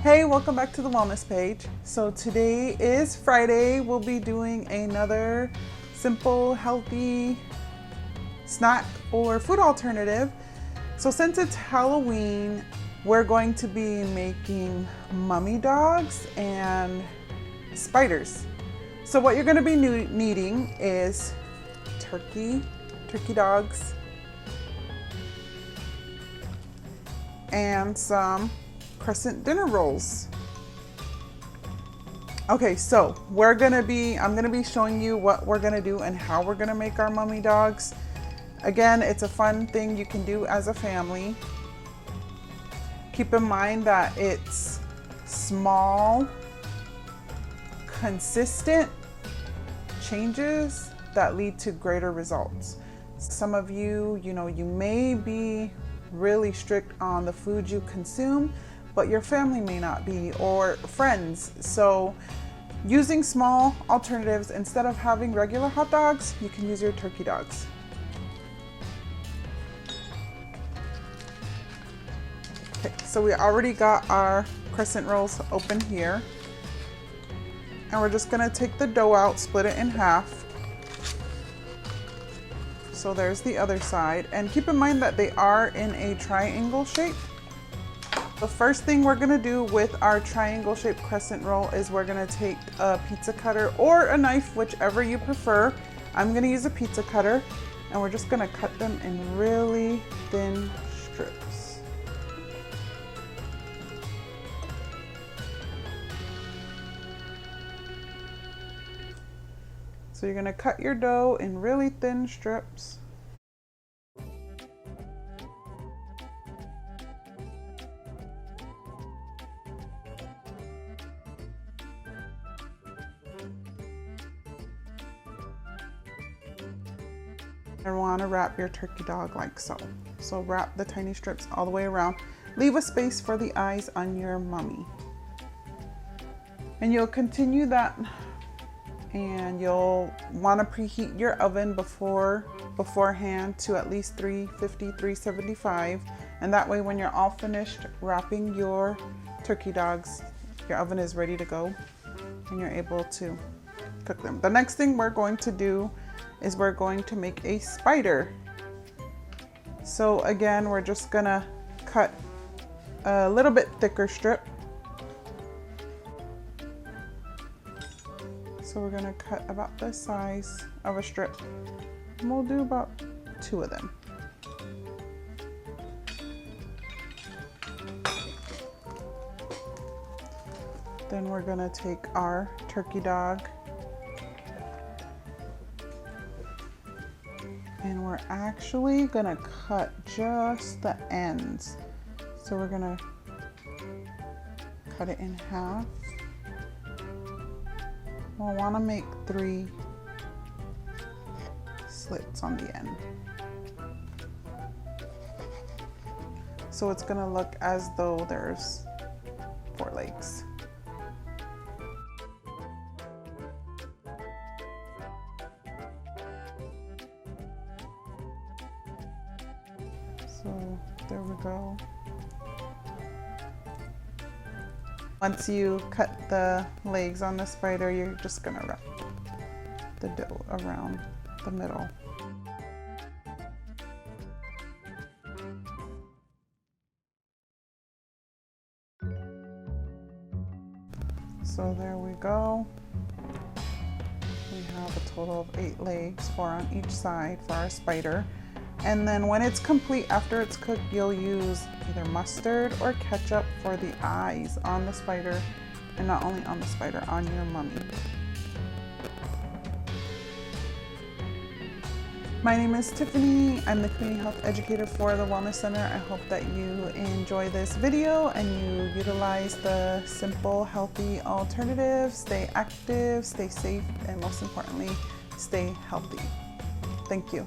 Hey, welcome back to the wellness page. So today is Friday. We'll be doing another simple, healthy snack or food alternative. So since it's Halloween, we're going to be making mummy dogs and spiders. So what you're going to be needing is turkey dogs, and some crescent dinner rolls. Okay, so I'm gonna be showing you what we're gonna do and how we're gonna make our mummy dogs. Again, it's a fun thing you can do as a family. Keep in mind that it's small, consistent changes that lead to greater results. Some of you, you may be really strict on the food you consume, but your family may not be, or friends. So using small alternatives, instead of having regular hot dogs, you can use your turkey dogs. Okay, so we already got our crescent rolls open here. And we're just gonna take the dough out, split it in half. So there's the other side. And keep in mind that they are in a triangle shape. The first thing we're gonna do with our triangle shaped crescent roll is we're gonna take a pizza cutter or a knife, whichever you prefer. I'm gonna use a pizza cutter, and we're just gonna cut them in really thin strips. So you're gonna cut your dough in really thin strips. You want to wrap your turkey dog like so. So wrap the tiny strips all the way around. Leave a space for the eyes on your mummy. And you'll continue that, and you'll want to preheat your oven beforehand to at least 350, 375. And that way when you're all finished wrapping your turkey dogs, your oven is ready to go and you're able to cook them. The next thing we're going to do is we're going to make a spider. So again, we're just gonna cut a little bit thicker strip. So we're gonna cut about the size of a strip, and we'll do about 2 of them. Then we're gonna take our turkey dog, and we're actually gonna cut just the ends. So we're gonna cut it in half. We'll wanna make 3 slits on the end. So it's gonna look as though there's 4 legs. So there we go. Once you cut the legs on the spider, you're just gonna wrap the dough around the middle. So there we go. We have a total of 8 legs, 4 on each side for our spider. And then when it's complete, after it's cooked, you'll use either mustard or ketchup for the eyes on the spider, and not only on the spider, on your mummy. My name is Tiffany. I'm the Community Health Educator for the Wellness Center. I hope that you enjoy this video and you utilize the simple, healthy alternatives. Stay active, stay safe, and most importantly, stay healthy. Thank you.